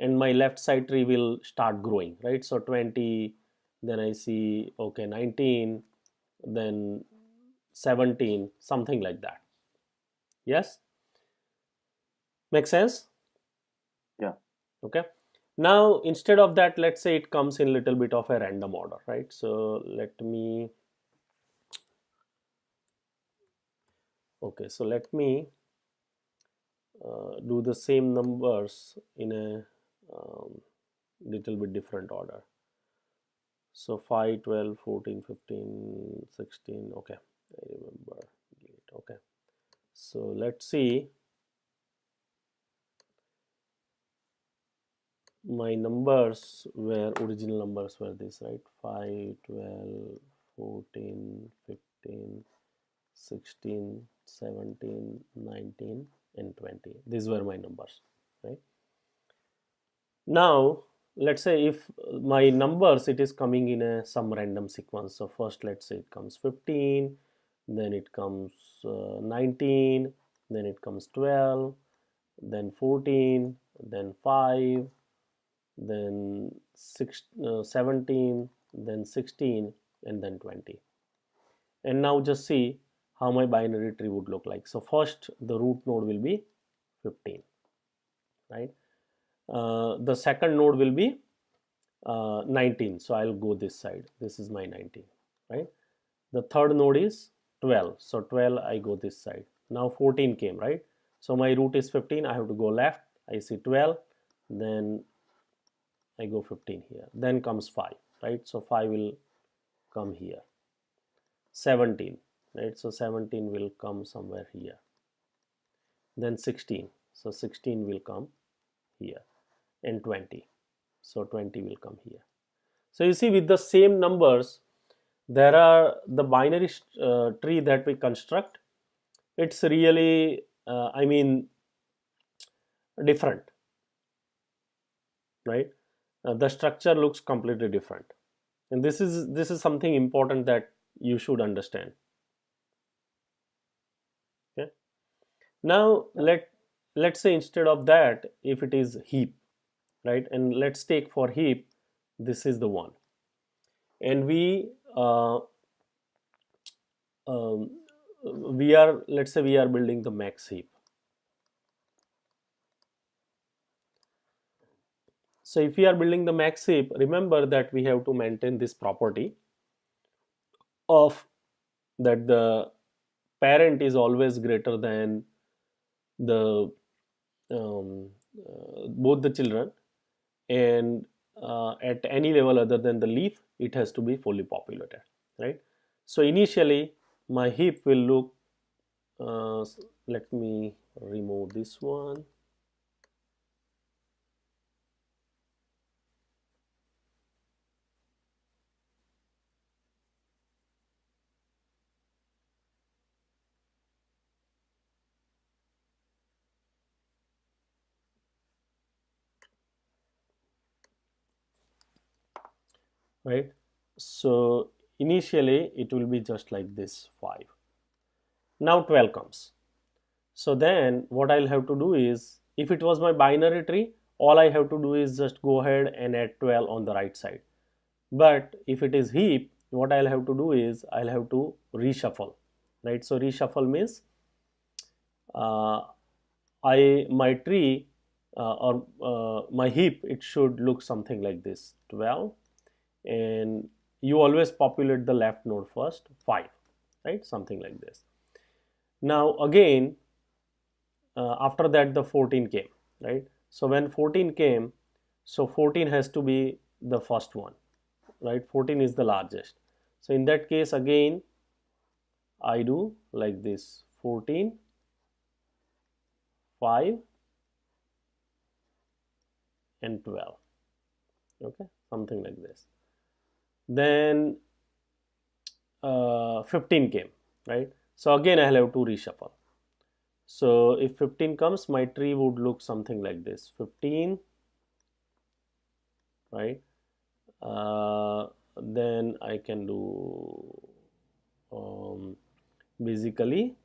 and my left side tree will start growing, right? So 20, then I see, okay, 19, then 17, something like that. Yes, make sense? Yeah. Okay. Now instead of that, let's say it comes in little bit of a random order, right? So let me, okay, so let me do the same numbers in a little bit different order. So 5, 12, 14, 15, 16, okay, I remember. Okay, so let's see, my numbers were, original numbers were this, right? 5, 12, 14, 15, 16, 17, 19, and 20. These were my numbers, right? Now let's say if my numbers, it is coming in a some random sequence. So first let's say it comes 15, then it comes 19, then it comes 12, then 14, then 5, then 17, then 16, and then 20. And now just see how my binary tree would look like. So first the root node will be 15, right? The second node will be 19, so I'll go this side. This is my 19, right? The third node is 12, so 12 I go this side. Now 14 came, right? So my root is 15, I have to go left. I see 12, then I go 15 here. Then comes 5, right? So 5 will come here. 17, right? So 17 will come somewhere here. Then 16, so 16 will come here, and 20, so 20 will come here. So you see, with the same numbers, there are the binary tree that we construct. It's really, I mean, different, right? The structure looks completely different, and this is something important that you should understand. Okay. Now let's say instead of that, if it is heap, right? And let's take for heap, this is the one, and um, we are, let's say we are building the max heap. So if we are building the max heap, remember that we have to maintain this property of that the parent is always greater than the both the children, and at any level other than the leaf, it has to be fully populated, right? So initially my heap will look, let me remove this one. Right, so initially it will be just like this 5. Now 12 comes. So then what I'll have to do is, if it was my binary tree, all I have to do is just go ahead and add 12 on the right side. But if it is heap, what I'll have to do is I'll have to reshuffle, right? So reshuffle means uh, my tree or my heap, it should look something like this: 12, and you always populate the left node first, 5, right? Something like this. Now again, after that the 14 came, right? So when 14 came, so 14 has to be the first one, right? 14 is the largest. So in that case again I do like this: 14, 5, and 12. Okay, something like this. Then 15 came, right? So again I'll have to reshuffle. So if 15 comes, my tree would look something like this: 15, right? Then I can do basically